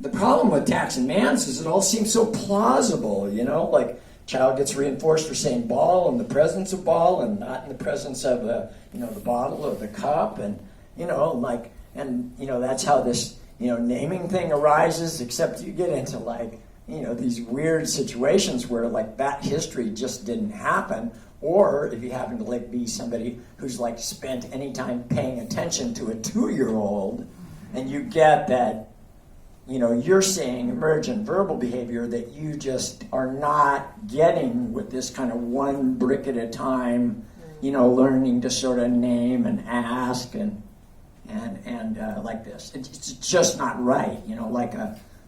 the problem with tax and mans is it all seems so plausible, you know, like child gets reinforced for saying ball in the presence of ball and not in the presence of the, you know, the bottle or the cup, and, you know, like, and, you know, that's how this, you know, naming thing arises, except you get into, like, you know, these weird situations where, like, that history just didn't happen, or if you happen to, like, be somebody who's, like, spent any time paying attention to a 2-year-old, and you get that, you know, you're seeing emergent verbal behavior that you just are not getting with this kind of one brick at a time, you know, learning to sort of name and ask and like this. It's just not right, you know, like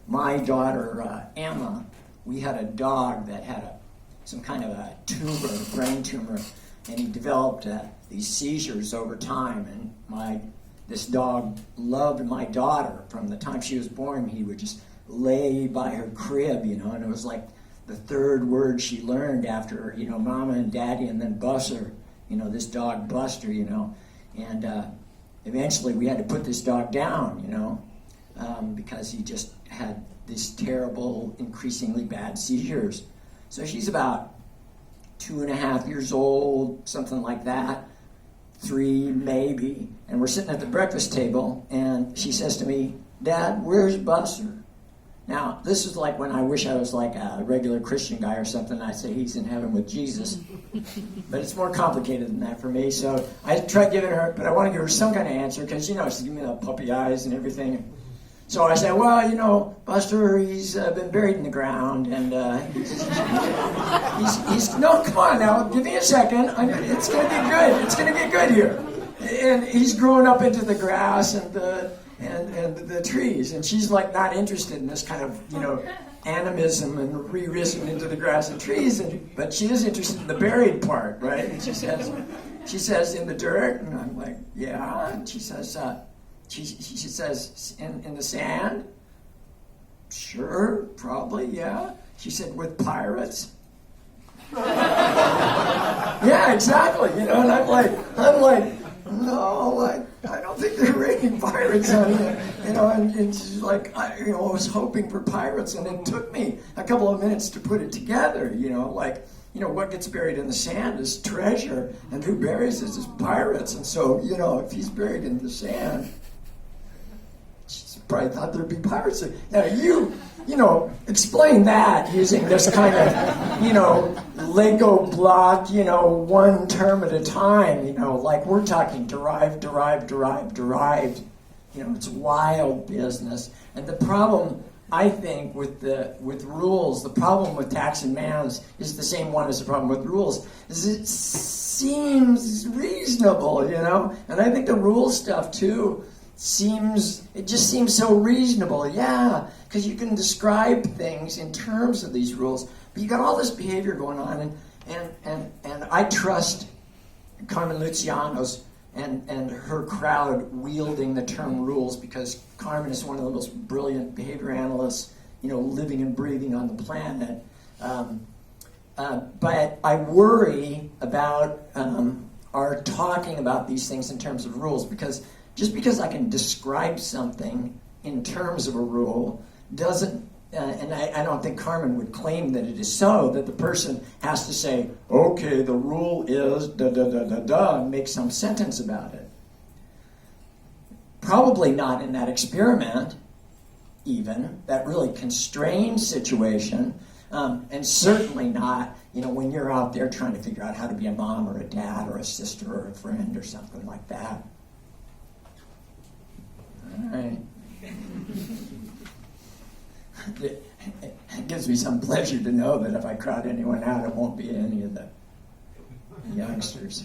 my daughter, Emma, we had a dog that had some kind of a tumor, a brain tumor, and he developed these seizures over time, and this dog loved my daughter. From the time she was born, he would just lay by her crib, you know, and it was like the third word she learned after, you know, mama and daddy, and then Buster, you know, this dog Buster, you know, and eventually we had to put this dog down, you know, because he just had these terrible, increasingly bad seizures. So she's about 2.5 years old, something like that, 3 maybe, and we're sitting at the breakfast table, and she says to me, "Dad, where's Buster?" Now, this is like when I wish I was like a regular Christian guy or something. I'd say he's in heaven with Jesus. But it's more complicated than that for me. So I tried giving her, but I want to give her some kind of answer because, you know, she's giving me the puppy eyes and everything. So I said, well, you know, Buster, he's been buried in the ground, and he's no, come on now, give me a second. It's going to be good. It's going to be good here. And he's growing up into the grass and the trees, and she's like not interested in this kind of, you know, animism and re-risen into the grass and trees, but she is interested in the buried part, right? And she says in the dirt, and I'm like, yeah. And she says, she says in the sand. Sure, probably, yeah. She said, with pirates. Yeah, exactly. You know, and I'm like, no, I don't think they're raiding pirates on here. You know, and she's like, I was hoping for pirates, and it took me a couple of minutes to put it together. You know, like, you know, what gets buried in the sand is treasure, and who buries it is pirates. And so, you know, if he's buried in the sand, she probably thought there'd be pirates. Now, you know, explain that using this kind of, you know, Lego block, you know, one term at a time, you know, like we're talking derived. You know, it's wild business. And the problem, I think, with rules, the problem with tax and mans is the same one as the problem with rules, is it seems reasonable, you know? And I think the rule stuff, too, it just seems so reasonable, yeah, because you can describe things in terms of these rules, but you got all this behavior going on, and I trust Carmen Luciano's and her crowd wielding the term rules, because Carmen is one of the most brilliant behavior analysts, you know, living and breathing on the planet. But I worry about our talking about these things in terms of rules, because just because I can describe something in terms of a rule doesn't, and I don't think Carmen would claim that it is so, that the person has to say, okay, the rule is da-da-da-da-da, and make some sentence about it. Probably not in that experiment, even, that really constrained situation, and certainly not, you know, when you're out there trying to figure out how to be a mom or a dad or a sister or a friend or something like that. All right. It gives me some pleasure to know that if I crowd anyone out, it won't be any of the youngsters.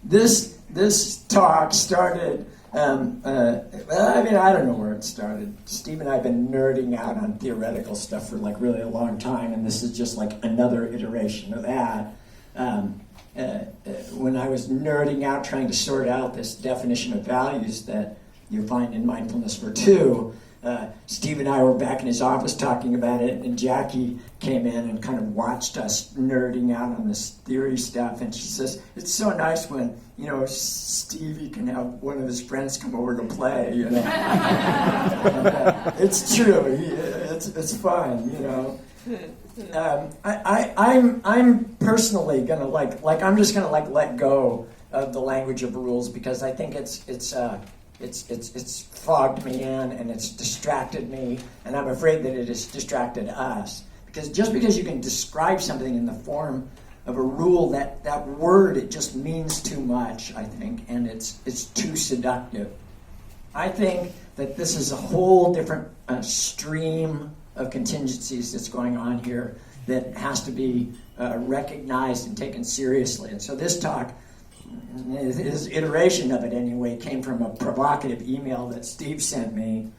This talk started, I don't know where it started. Steve and I have been nerding out on theoretical stuff for like really a long time, and this is just like another iteration of that. When I was nerding out trying to sort out this definition of values that you'll find in Mindfulness for Two. Steve and I were back in his office talking about it, and Jackie came in and kind of watched us nerding out on this theory stuff, and she says, it's so nice when, Stevie can have one of his friends come over to play, It's true. It's fun, I'm personally gonna I'm just gonna let go of the language of rules, because I think it's fogged me in and it's distracted me, and I'm afraid that it has distracted us. Because just because you can describe something in the form of a rule, that word, it just means too much, I think, and it's too seductive. I think that this is a whole different stream of contingencies that's going on here that has to be recognized and taken seriously. And so this talk, his iteration of it anyway, came from a provocative email that Steve sent me.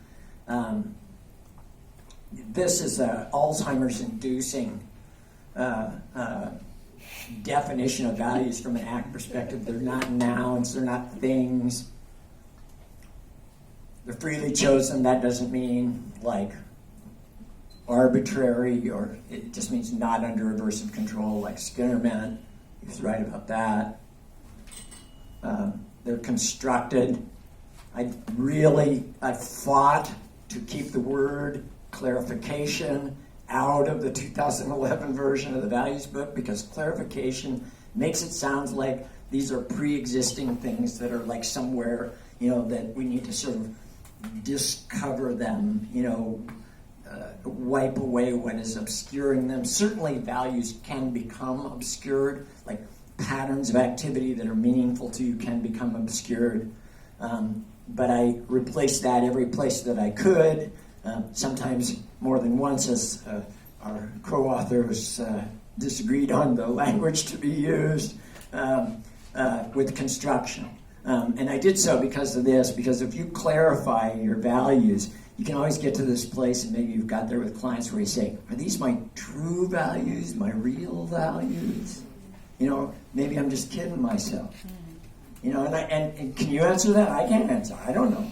This is an Alzheimer's-inducing definition of values from an ACT perspective. They're not nouns, they're not things. They're freely chosen. That doesn't mean arbitrary, or it just means not under aversive control, like Skinner meant. He was right about that. They're constructed. I fought to keep the word clarification out of the 2011 version of the values book, because clarification makes it sound like these are pre-existing things that are somewhere, that we need to sort of discover them, wipe away what is obscuring them. Certainly values can become obscured, like patterns of activity that are meaningful to you can become obscured. But I replaced that every place that I could, sometimes more than once, as our co-authors disagreed on the language to be used, with construction. And I did so because of this, because if you clarify your values, you can always get to this place, and maybe you've got there with clients where you say, are these my true values, my real values? Maybe I'm just kidding myself. And can you answer that? I can't answer. I don't know.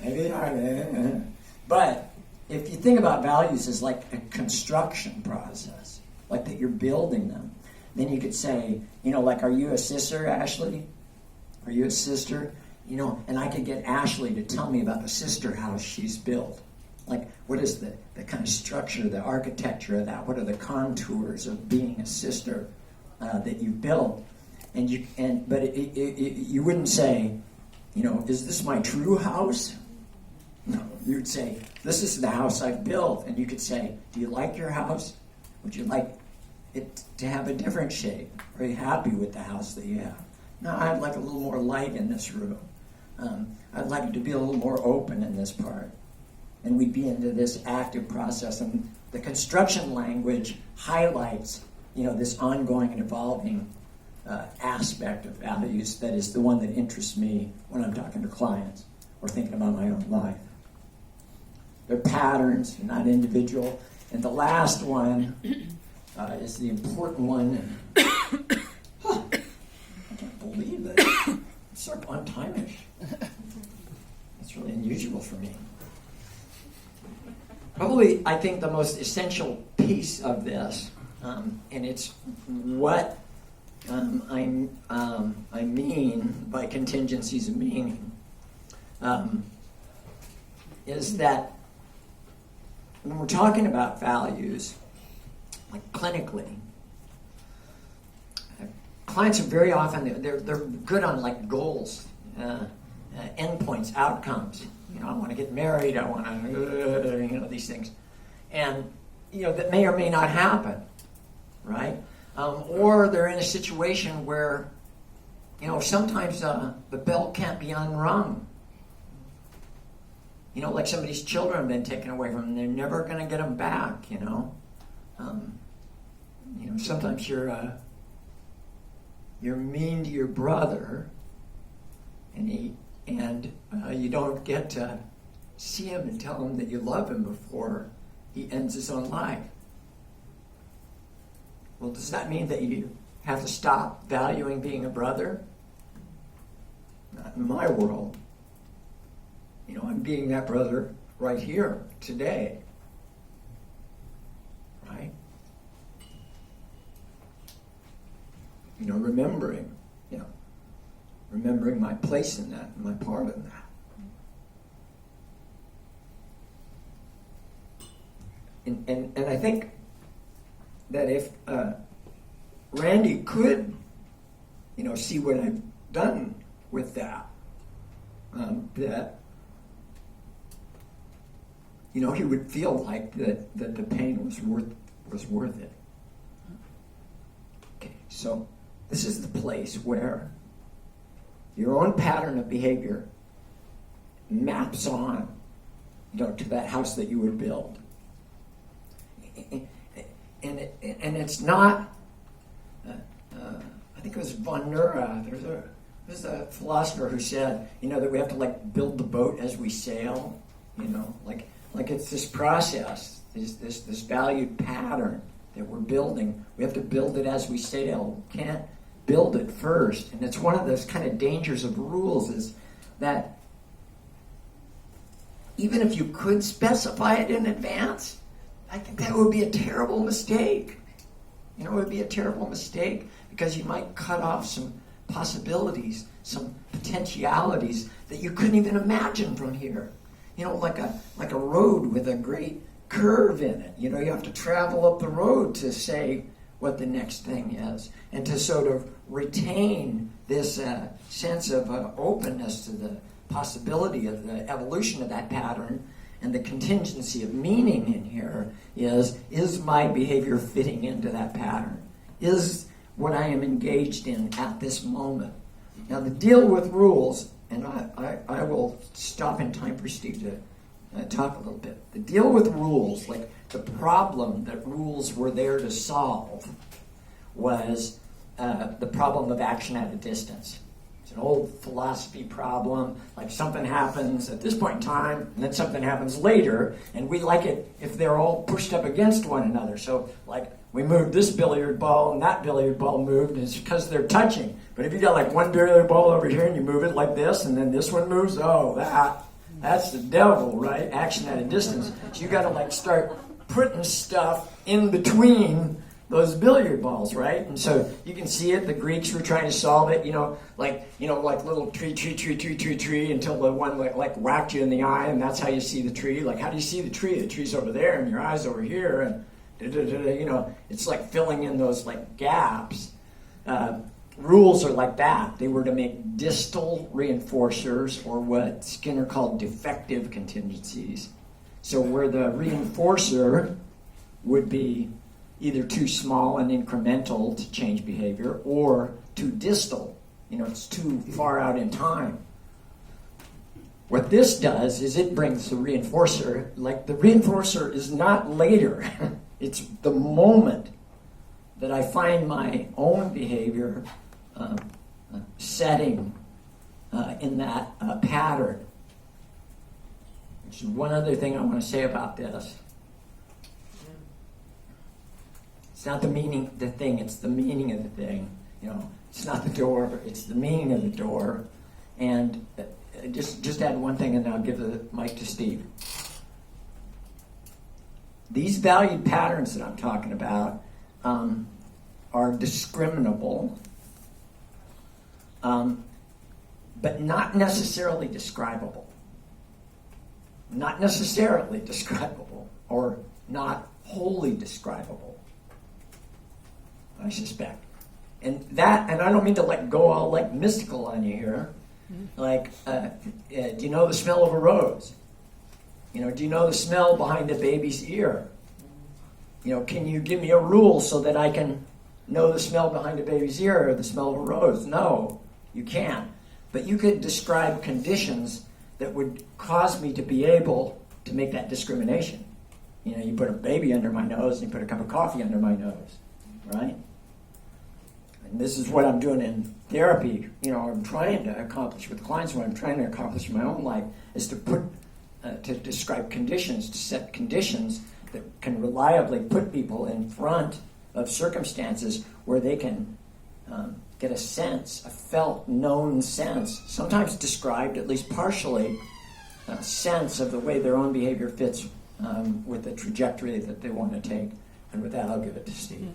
Maybe I. But if you think about values as like a construction process, like that you're building them, then you could say, are you a sister, Ashley? Are you a sister? And I could get Ashley to tell me about the sister house she's built. Like, what is the kind of structure, the architecture of that? What are the contours of being a sister that you've built? But you wouldn't say, is this my true house? No, you'd say, this is the house I've built. And you could say, do you like your house? Would you like it to have a different shape? Are you happy with the house that you have? No, I'd like a little more light in this room. I'd like it to be a little more open in this part. And we'd be into this active process. And the construction language highlights, this ongoing and evolving aspect of values that is the one that interests me when I'm talking to clients or thinking about my own life. They're patterns, not individual. And the last one is the important one. I can't believe it. It's sort of on-time-ish. That's really unusual for me. Probably, I think the most essential piece of this, and it's what I mean by contingencies of meaning, is that when we're talking about values, like clinically, clients are very often, they're good on like goals, endpoints, outcomes. I want to get married, I want to, these things. And, that may or may not happen, right? Or they're in a situation where, sometimes the bell can't be unrung. Like somebody's children have been taken away from them, they're never going to get them back, sometimes you're mean to your brother, and you don't get to see him and tell him that you love him before he ends his own life. Well, does that mean that you have to stop valuing being a brother? Not in my world. I'm being that brother right here today. Right? Remembering my place in that, my part in that. And I think that if Randy could, see what I've done with that, that he would feel like that the pain was worth it. Okay, so this is the place where your own pattern of behavior maps on, to that house that you would build. And it's not. I think it was von Neurath. There's a philosopher who said, that we have to build the boat as we sail. Like it's this process, this valued pattern that we're building. We have to build it as we sail. We can't build it first. And it's one of those kind of dangers of rules is that even if you could specify it in advance, I think that would be a terrible mistake. It would be a terrible mistake because you might cut off some possibilities, some potentialities that you couldn't even imagine from here. Like a road with a great curve in it. You have to travel up the road to say what the next thing is and to sort of retain this sense of openness to the possibility of the evolution of that pattern. And the contingency of meaning in here is my behavior fitting into that pattern? Is what I am engaged in at this moment? Now, the deal with rules, and I will stop in time for Steve to talk a little bit. The deal with rules, like the problem that rules were there to solve, was the problem of action at a distance. It's an old philosophy problem, like something happens at this point in time, and then something happens later, and we like it if they're all pushed up against one another. So, we moved this billiard ball, and that billiard ball moved, and it's because they're touching. But if you got one billiard ball over here, and you move it like this, and then this one moves, that's the devil, right? Action at a distance. So you got to start putting stuff in between those billiard balls, right? And so you can see it. The Greeks were trying to solve it, like little tree until the one whacked you in the eye, and that's how you see the tree. How do you see the tree? The tree's over there, and your eye's over here, and it's like filling in those gaps. Rules are like that. They were to make distal reinforcers, or what Skinner called defective contingencies. So where the reinforcer would be either too small and incremental to change behavior, or too distal. It's too far out in time. What this does is it brings the reinforcer, the reinforcer is not later. It's the moment that I find my own behavior setting in that pattern. There's one other thing I want to say about this. It's not the meaning of the thing, it's the meaning of the thing. It's not the door, it's the meaning of the door. And just add one thing and then I'll give the mic to Steve. These valued patterns that I'm talking about are discriminable, but not necessarily describable. Not necessarily describable, or not wholly describable, I suspect. And I don't mean to go all mystical on you here. Do you know the smell of a rose? Do you know the smell behind a baby's ear? Can you give me a rule so that I can know the smell behind a baby's ear or the smell of a rose? No, you can't. But you could describe conditions that would cause me to be able to make that discrimination. You put a baby under my nose and you put a cup of coffee under my nose, right? And this is what I'm doing in therapy. I'm trying to accomplish with clients, what I'm trying to accomplish in my own life is to describe conditions, to set conditions that can reliably put people in front of circumstances where they can get a sense, a felt, known sense, sometimes described, at least partially, sense of the way their own behavior fits with the trajectory that they want to take. And with that, I'll give it to Steve.